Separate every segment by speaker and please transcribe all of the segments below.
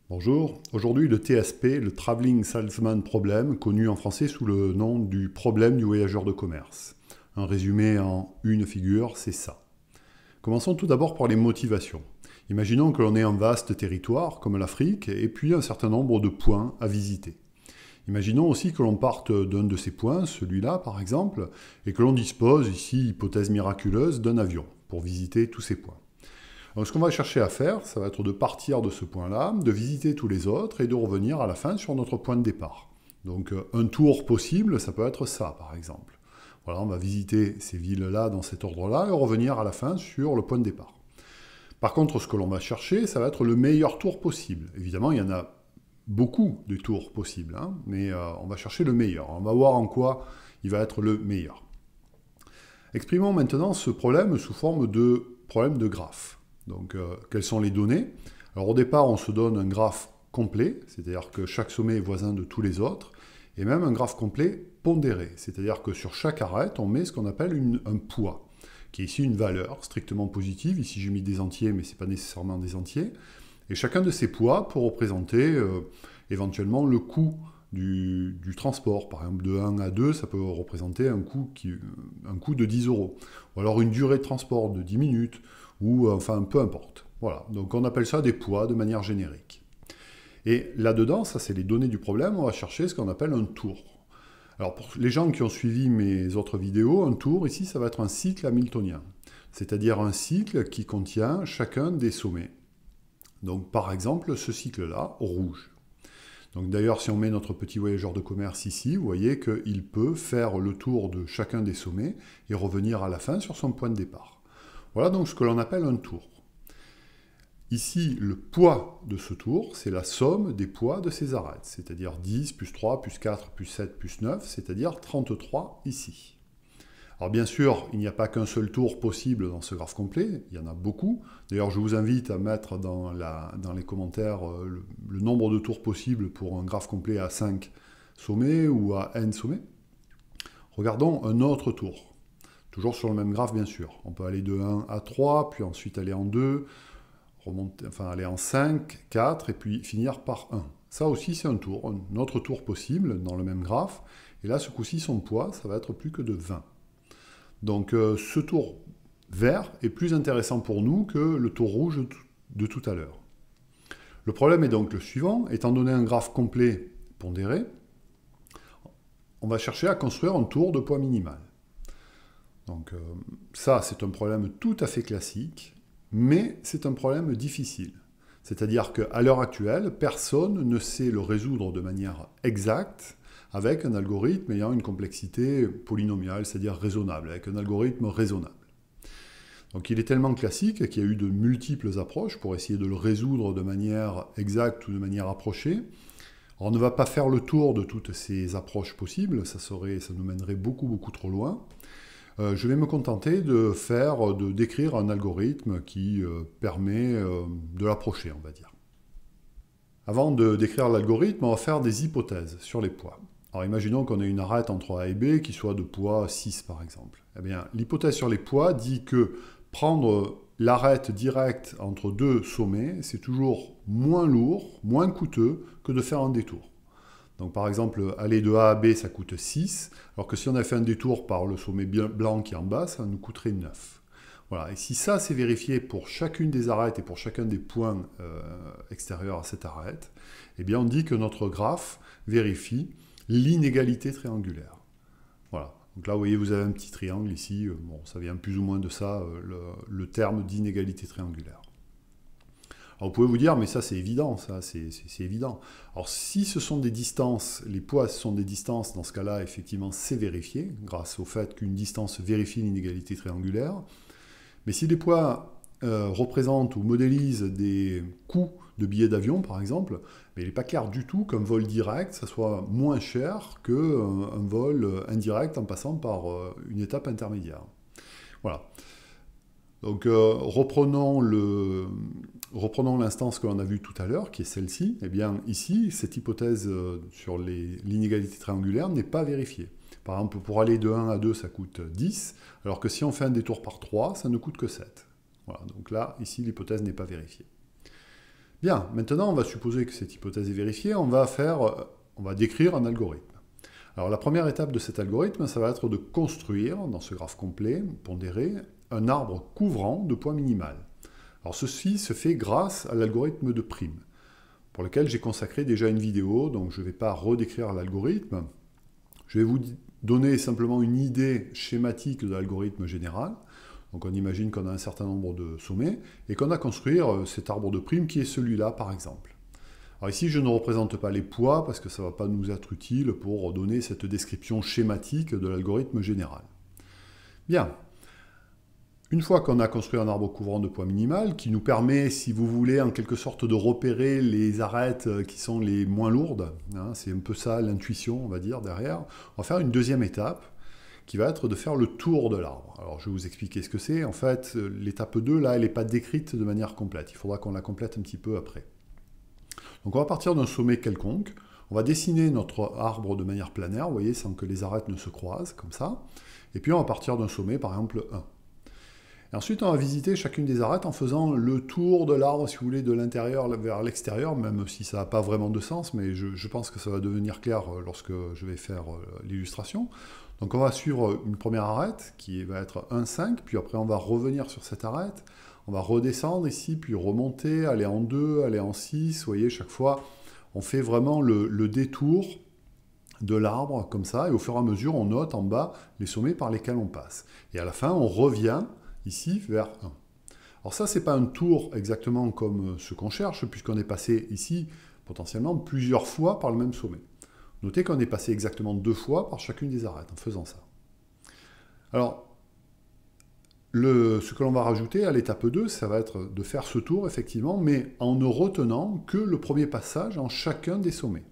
Speaker 1: Bonjour, aujourd'hui le TSP, le Traveling Salesman Problem, connu en français sous le nom du problème du voyageur de commerce. Un résumé en une figure, c'est ça. Commençons tout d'abord par les motivations. Imaginons que l'on ait un vaste territoire, comme l'Afrique, et puis un certain nombre de points à visiter. Imaginons aussi que l'on parte d'un de ces points, celui-là par exemple, et que l'on dispose, ici, hypothèse miraculeuse, d'un avion pour visiter tous ces points. Donc ce qu'on va chercher à faire, ça va être de partir de ce point-là, de visiter tous les autres et de revenir à la fin sur notre point de départ. Donc un tour possible, ça peut être ça par exemple. Voilà, on va visiter ces villes-là dans cet ordre-là et revenir à la fin sur le point de départ. Par contre, ce que l'on va chercher, ça va être le meilleur tour possible. Évidemment, il y en a beaucoup de tours possibles, hein, mais on va chercher le meilleur. On va voir en quoi il va être le meilleur. Exprimons maintenant ce problème sous forme de problème de graphe. Donc, quelles sont les données? Alors, au départ, on se donne un graphe complet, c'est-à-dire que chaque sommet est voisin de tous les autres, et même un graphe complet pondéré, c'est-à-dire que sur chaque arête, on met ce qu'on appelle un poids, qui est ici une valeur strictement positive. Ici, j'ai mis des entiers, mais ce n'est pas nécessairement des entiers. Et chacun de ces poids peut représenter éventuellement le coût du transport. Par exemple, de 1 à 2, ça peut représenter un coût de 10 euros. Ou alors une durée de transport de 10 minutes, ou enfin peu importe. Voilà, donc on appelle ça des poids de manière générique. Et là-dedans, ça c'est les données du problème, on va chercher ce qu'on appelle un tour. Alors pour les gens qui ont suivi mes autres vidéos, un tour ici ça va être un cycle hamiltonien, c'est-à-dire un cycle qui contient chacun des sommets. Donc par exemple ce cycle-là, rouge. Donc d'ailleurs si on met notre petit voyageur de commerce ici, vous voyez qu'il peut faire le tour de chacun des sommets et revenir à la fin sur son point de départ. Voilà donc ce que l'on appelle un tour. Ici, le poids de ce tour, c'est la somme des poids de ces arêtes, c'est-à-dire 10, plus 3, plus 4, plus 7, plus 9, c'est-à-dire 33 ici. Alors bien sûr, il n'y a pas qu'un seul tour possible dans ce graphe complet, il y en a beaucoup. D'ailleurs, je vous invite à mettre dans les commentaires le nombre de tours possibles pour un graphe complet à 5 sommets ou à n sommets. Regardons un autre tour. Toujours sur le même graphe, bien sûr. On peut aller de 1 à 3, puis ensuite aller en 2, remonter, enfin aller en 5, 4, et puis finir par 1. Ça aussi, c'est un tour, un autre tour possible dans le même graphe. Et là, ce coup-ci, son poids, ça va être plus que de 20. Donc, ce tour vert est plus intéressant pour nous que le tour rouge de tout à l'heure. Le problème est donc le suivant. Étant donné un graphe complet pondéré, on va chercher à construire un tour de poids minimal. Donc ça, c'est un problème tout à fait classique, mais c'est un problème difficile. C'est-à-dire qu'à l'heure actuelle, personne ne sait le résoudre de manière exacte avec un algorithme ayant une complexité polynomiale, c'est-à-dire raisonnable, avec un algorithme raisonnable. Donc il est tellement classique qu'il y a eu de multiples approches pour essayer de le résoudre de manière exacte ou de manière approchée. Alors, on ne va pas faire le tour de toutes ces approches possibles, ça nous mènerait beaucoup trop loin. Je vais me contenter de décrire un algorithme qui permet de l'approcher, on va dire. Avant de décrire l'algorithme, on va faire des hypothèses sur les poids. Alors imaginons qu'on ait une arête entre A et B qui soit de poids 6 par exemple. Eh bien, l'hypothèse sur les poids dit que prendre l'arête directe entre deux sommets, c'est toujours moins lourd, moins coûteux que de faire un détour. Donc par exemple, aller de A à B, ça coûte 6, alors que si on a fait un détour par le sommet blanc qui est en bas, ça nous coûterait 9. Voilà. Et si ça, c'est vérifié pour chacune des arêtes et pour chacun des points extérieurs à cette arête, eh bien on dit que notre graphe vérifie l'inégalité triangulaire. Voilà. Donc là, vous voyez, vous avez un petit triangle ici. Bon, ça vient plus ou moins de ça, le terme d'inégalité triangulaire. Alors vous pouvez vous dire, mais ça c'est évident, c'est évident. Alors si ce sont des distances, les poids sont des distances, dans ce cas-là, effectivement, c'est vérifié, grâce au fait qu'une distance vérifie l'inégalité triangulaire. Mais si les poids représentent ou modélisent des coûts de billets d'avion, par exemple, mais il n'est pas clair du tout qu'un vol direct, ça soit moins cher qu'un vol indirect en passant par une étape intermédiaire. Voilà. Donc reprenons l'instance que l'on a vue tout à l'heure, qui est celle-ci. Eh bien ici, cette hypothèse sur l'inégalité triangulaire n'est pas vérifiée. Par exemple, pour aller de 1 à 2, ça coûte 10, alors que si on fait un détour par 3, ça ne coûte que 7. Voilà, donc là, ici, l'hypothèse n'est pas vérifiée. Bien, maintenant on va supposer que cette hypothèse est vérifiée, on va décrire un algorithme. Alors la première étape de cet algorithme, ça va être de construire, dans ce graphe complet, pondéré, un arbre couvrant de poids minimal. Alors ceci se fait grâce à l'algorithme de prime, pour lequel j'ai consacré déjà une vidéo, donc je ne vais pas redécrire l'algorithme. Je vais vous donner simplement une idée schématique de l'algorithme général. Donc on imagine qu'on a un certain nombre de sommets, et qu'on a construit cet arbre de prime qui est celui-là par exemple. Alors ici je ne représente pas les poids, parce que ça ne va pas nous être utile pour donner cette description schématique de l'algorithme général. Bien. Une fois qu'on a construit un arbre couvrant de poids minimal, qui nous permet, si vous voulez, en quelque sorte de repérer les arêtes qui sont les moins lourdes, hein, c'est un peu ça l'intuition, on va dire, derrière, on va faire une deuxième étape, qui va être de faire le tour de l'arbre. Alors je vais vous expliquer ce que c'est. En fait, l'étape 2, là, elle n'est pas décrite de manière complète. Il faudra qu'on la complète un petit peu après. Donc on va partir d'un sommet quelconque, on va dessiner notre arbre de manière planaire, vous voyez, sans que les arêtes ne se croisent, comme ça. Et puis on va partir d'un sommet, par exemple 1. Et ensuite, on va visiter chacune des arêtes en faisant le tour de l'arbre, si vous voulez, de l'intérieur vers l'extérieur, même si ça n'a pas vraiment de sens, mais je pense que ça va devenir clair lorsque je vais faire l'illustration. Donc on va suivre une première arête, qui va être 1,5, puis après on va revenir sur cette arête, on va redescendre ici, puis remonter, aller en 2, aller en 6, vous voyez, chaque fois, on fait vraiment le détour de l'arbre, comme ça, et au fur et à mesure, on note en bas les sommets par lesquels on passe. Et à la fin, on revient ici vers 1. Alors ça, c'est pas un tour exactement comme ce qu'on cherche, puisqu'on est passé ici, potentiellement, plusieurs fois par le même sommet. Notez qu'on est passé exactement 2 fois par chacune des arêtes en faisant ça. Alors, ce que l'on va rajouter à l'étape 2, ça va être de faire ce tour, effectivement, mais en ne retenant que le premier passage en chacun des sommets.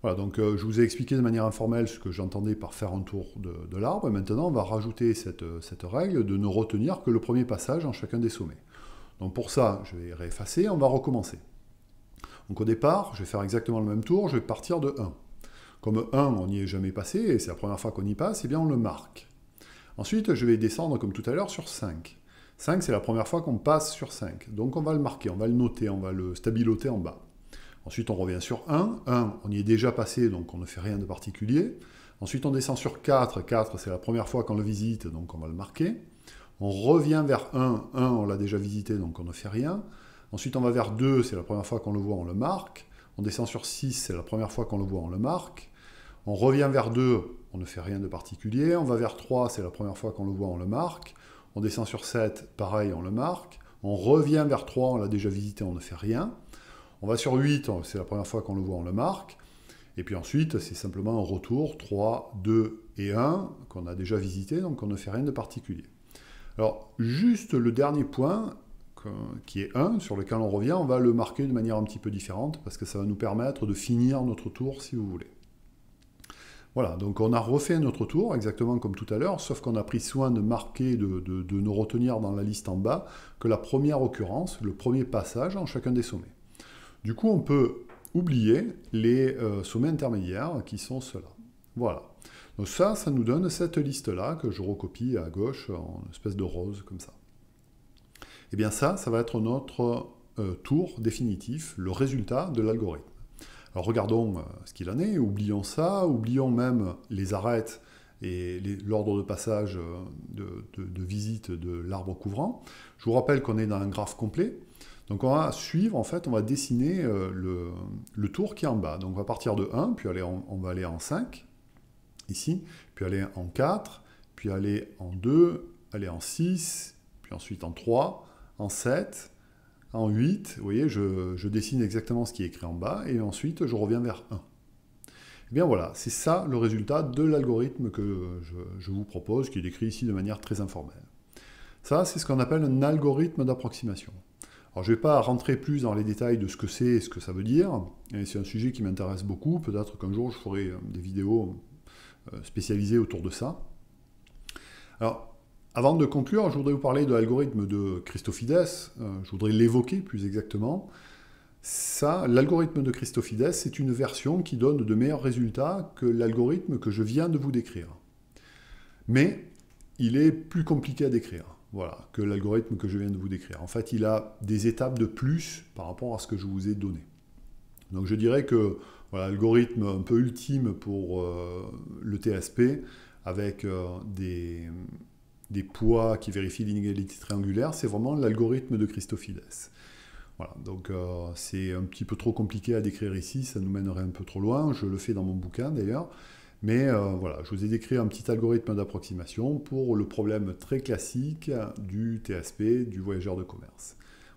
Speaker 1: Voilà, donc je vous ai expliqué de manière informelle ce que j'entendais par faire un tour de l'arbre, et maintenant on va rajouter cette règle de ne retenir que le premier passage en chacun des sommets. Donc pour ça, je vais réeffacer, on va recommencer. Donc au départ, je vais faire exactement le même tour, je vais partir de 1. Comme 1, on n'y est jamais passé, et c'est la première fois qu'on y passe, eh bien on le marque. Ensuite, je vais descendre comme tout à l'heure sur 5. 5, c'est la première fois qu'on passe sur 5. Donc on va le marquer, on va le noter, on va le stabiloter en bas. Ensuite, on revient sur 1. 1, on y est déjà passé, donc on ne fait rien de particulier. Ensuite, on descend sur 4. 4, c'est la première fois qu'on le visite, donc on va le marquer. On revient vers 1. 1, on l'a déjà visité, donc on ne fait rien. Ensuite, on va vers 2, c'est la première fois qu'on le voit, on le marque. On descend sur 6, c'est la première fois qu'on le voit, on le marque. On revient vers 2, on ne fait rien de particulier. On va vers 3, c'est la première fois qu'on le voit, on le marque. On descend sur 7, pareil, on le marque. On revient vers 3, on l'a déjà visité, on ne fait rien. On va sur 8, c'est la première fois qu'on le voit, on le marque. Et puis ensuite, c'est simplement un retour, 3, 2 et 1, qu'on a déjà visité, donc on ne fait rien de particulier. Alors, juste le dernier point, qui est 1, sur lequel on revient, on va le marquer de manière un petit peu différente, parce que ça va nous permettre de finir notre tour, si vous voulez. Voilà, donc on a refait notre tour, exactement comme tout à l'heure, sauf qu'on a pris soin de marquer, de ne retenir dans la liste en bas, que la première occurrence, le premier passage en chacun des sommets. Du coup, on peut oublier les sommets intermédiaires qui sont ceux-là. Voilà. Donc ça nous donne cette liste-là que je recopie à gauche en espèce de rose comme ça. Et bien ça va être notre tour définitif, le résultat de l'algorithme. Alors regardons ce qu'il en est, oublions ça, oublions même les arêtes et l'ordre de passage de visite de l'arbre couvrant. Je vous rappelle qu'on est dans un graphe complet. Donc on va suivre, en fait, on va dessiner le tour qui est en bas. Donc on va partir de 1, puis on va aller en 5, ici, puis aller en 4, puis aller en 2, aller en 6, puis ensuite en 3, en 7, en 8. Vous voyez, je dessine exactement ce qui est écrit en bas, et ensuite je reviens vers 1. Et bien voilà, c'est ça le résultat de l'algorithme que je vous propose, qui est décrit ici de manière très informelle. Ça, c'est ce qu'on appelle un algorithme d'approximation. Alors, je ne vais pas rentrer plus dans les détails de ce que c'est et ce que ça veut dire, et c'est un sujet qui m'intéresse beaucoup, peut-être qu'un jour je ferai des vidéos spécialisées autour de ça. Alors, avant de conclure, je voudrais vous parler de l'algorithme de Christofides, je voudrais l'évoquer plus exactement. L'algorithme de Christofides, c'est une version qui donne de meilleurs résultats que l'algorithme que je viens de vous décrire. Mais il est plus compliqué à décrire. voilà, que l'algorithme que je viens de vous décrire. En fait, il a des étapes de plus par rapport à ce que je vous ai donné. Donc je dirais que voilà, l'algorithme un peu ultime pour le TSP, avec des poids qui vérifient l'inégalité triangulaire, c'est vraiment l'algorithme de Christofides. Voilà, donc c'est un petit peu trop compliqué à décrire ici, ça nous mènerait un peu trop loin, je le fais dans mon bouquin d'ailleurs, mais voilà, je vous ai décrit un petit algorithme d'approximation pour le problème très classique du TSP, du voyageur de commerce.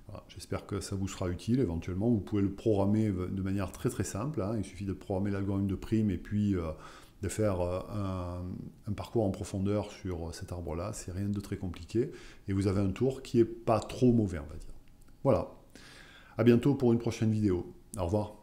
Speaker 1: Voilà, j'espère que ça vous sera utile, éventuellement vous pouvez le programmer de manière très très simple, hein. Il suffit de programmer l'algorithme de prime et puis de faire un parcours en profondeur sur cet arbre-là, c'est rien de très compliqué, et vous avez un tour qui n'est pas trop mauvais, on va dire. Voilà. À bientôt pour une prochaine vidéo. Au revoir.